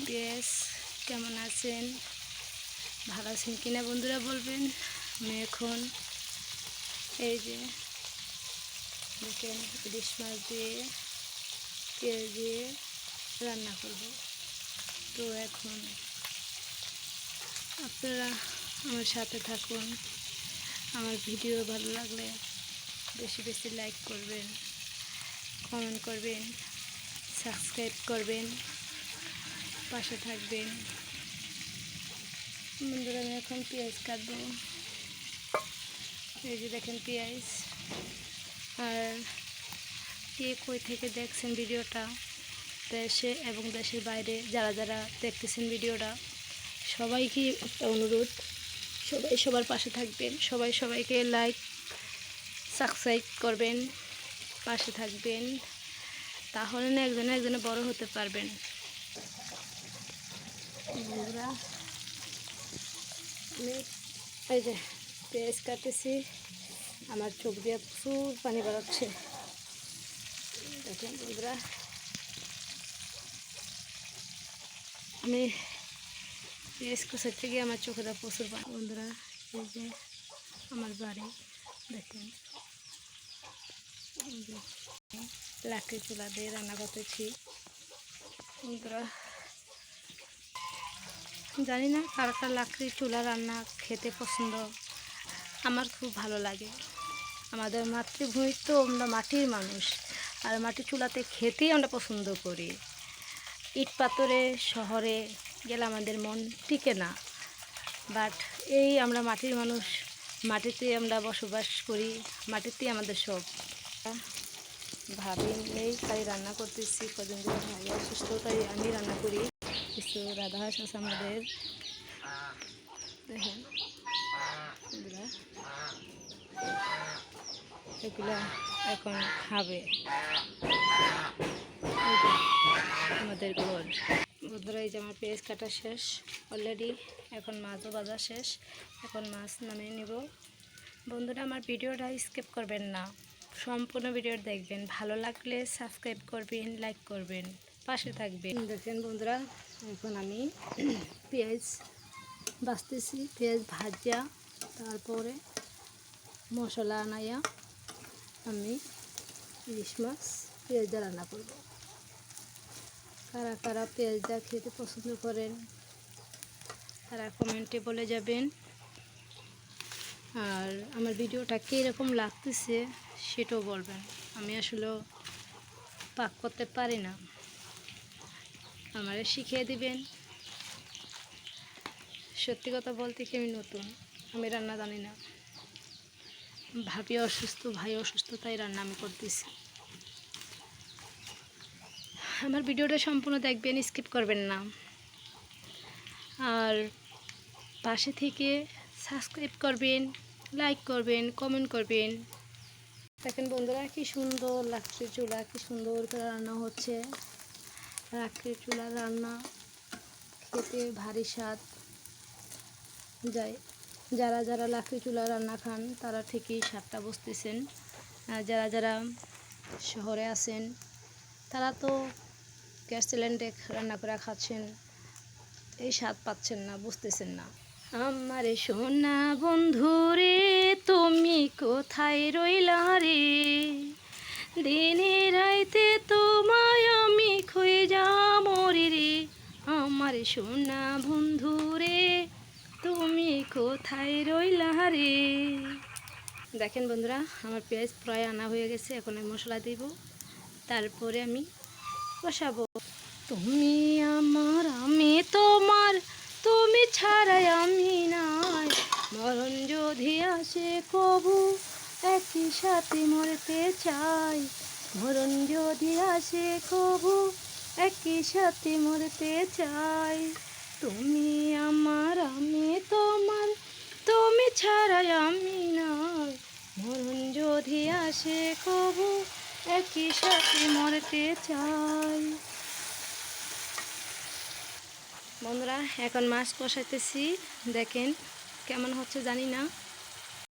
পেঁয়াজ কেমন আছেন, ভালো আছেন কিনা বন্ধুরা বলবেন। আমি এখন এই যে দেখেন ইলিশ মাছ দিয়ে পেঁয়াজ দিয়ে রান্না করব। তো এখন আপনারা আমার সাথে থাকুন। আমার ভিডিও ভালো লাগলে বেশি বেশি লাইক করবেন, কমেন্ট করবেন, সাবস্ক্রাইব করবেন, পাশে থাকবেন। বন্ধুরা আমি এখন পেঁয়াজ কাটবো। এই যে দেখেন পেঁয়াজ। আর কে কই থেকে দেখছেন ভিডিওটা, দেশে এবং দেশের বাইরে যারা যারা দেখতেছেন ভিডিওটা, সবাইকে একটা অনুরোধ, সবাই সবার পাশে থাকবেন, সবাই সবাইকে লাইক সাবস্ক্রাইব করবেন, পাশে থাকবেন। তাহলে না একজনে একজনে বড় হতে পারবেন। বন্ধুরা আমি এই যে পেঁয়াজ কাটতেছি, আমার চোখ দিয়ে প্রচুর পানি বেরোচ্ছে। দেখেন বন্ধুরা আমি পেঁয়াজ কষাতে গিয়ে আমার চোখে প্রচুর পানি। বন্ধুরা এই যে আমার বাড়ি দেখেন, লাকড়ি চুলা দিয়ে রান্না করতেছি। বন্ধুরা জানি না কার কার লাকড়ি চুলা রান্না খেতে পছন্দ, আমার খুব ভালো লাগে। আমাদের মাতৃভূমি তো আমরা মাটির মানুষ, আর মাটির চুলাতে খেতেই আমরা পছন্দ করি। ইট পাথরে শহরে গেলে আমাদের মন টিকে না, বাট এই আমরা মাটির মানুষ, মাটিতে আমরা বসবাস করি, মাটিতেই আমাদের সব। ভাবি নেই তাই রান্না করতেছি, কদিন ধরে ভাই অসুস্থ তাই আমি রান্না করি। কিছু রাধা হাঁস আছে আমাদের, দেখেন এগুলো এখন খাবে। আমাদের ঘর বন্ধুরা এই যে আমার পেঁয়াজ কাটা শেষ অলরেডি, এখন মাছও ভাজা শেষ, এখন মাছ নামিয়ে নিব। বন্ধুরা আমার ভিডিওটা স্কিপ করবেন না, সম্পূর্ণ ভিডিও দেখবেন, ভালো লাগলে সাবস্ক্রাইব করবেন, লাইক করবেন, পাশে থাকবেন। দেখেন বন্ধুরা এখন আমি পেঁয়াজ ভাজতেছি, পেঁয়াজ ভাজা তারপরে মশলা আনাইয়া আমি ইলিশ মাছ পেঁয়াজ দিয়ে রান্না করব। কারা কারা পেঁয়াজ দিয়ে খেতে পছন্দ করেন তারা কমেন্টে বলে যাবেন। আর আমার ভিডিওটা কীরকম লাগতেছে সেটাও বলবেন। আমি আসলে পাক করতে পারি না, আমারে শিখিয়ে দিবেন। সত্যি কথা বলতে কি আমি নতুন, আমি রান্না জানি না। ভাবি অসুস্থ, ভাই অসুস্থ, তাই রান্না আমি করতেছি। আমার ভিডিওটা সম্পূর্ণ দেখবেন, স্কিপ করবেন না। আর পাশে থেকে সাবস্ক্রাইব করবেন, লাইক করবেন, কমেন্ট করবেন। দেখেন বন্ধুরা কি সুন্দর লাকড়ি চুলা, কি সুন্দর করে রান্না হচ্ছে। লাকড়ি চুলা রান্না খেতে ভারী স্বাদ যায়। যারা যারা লাকড়ি চুলা রান্না খান তারা ঠিকই স্বাদটা বুঝতেছেন। যারা যারা শহরে আছেন তারা তো গ্যাস সিলিন্ডারে রান্না করে খাচ্ছেন, এই স্বাদ পাচ্ছেন না, বুঝতেছেন না। আমার সোনা বন্ধু রে তুমি কোথায় রইলা রে, দিনে রাইতে তোমায় আমি খুঁজা মরি রে। আমার সোনা বন্ধু রে তুমি কোথায় রইলা রে। দেখেন বন্ধুরা আমার পেঁয়াজ প্রায় আনা হয়ে গেছে, এখন আমি মশলা দিব, তারপরে আমি বসাবো। তুমি আমার আমি তোমার, তুমি ছাড়াই আমি নাই, মরণ যদি আসে কবু একই সাথে মরতে চাই। মরণ যদি আসে কবু একই সাথে মরতে চাই। তুমি আমার আমি তোমার, তুমি ছাড়াই আমি নাই, মরণ যদি আসে কবু একই সাথে মরতে চাই। বন্ধুরা এখন মাছ কষাইতেছি, দেখেন কেমন হচ্ছে জানি না।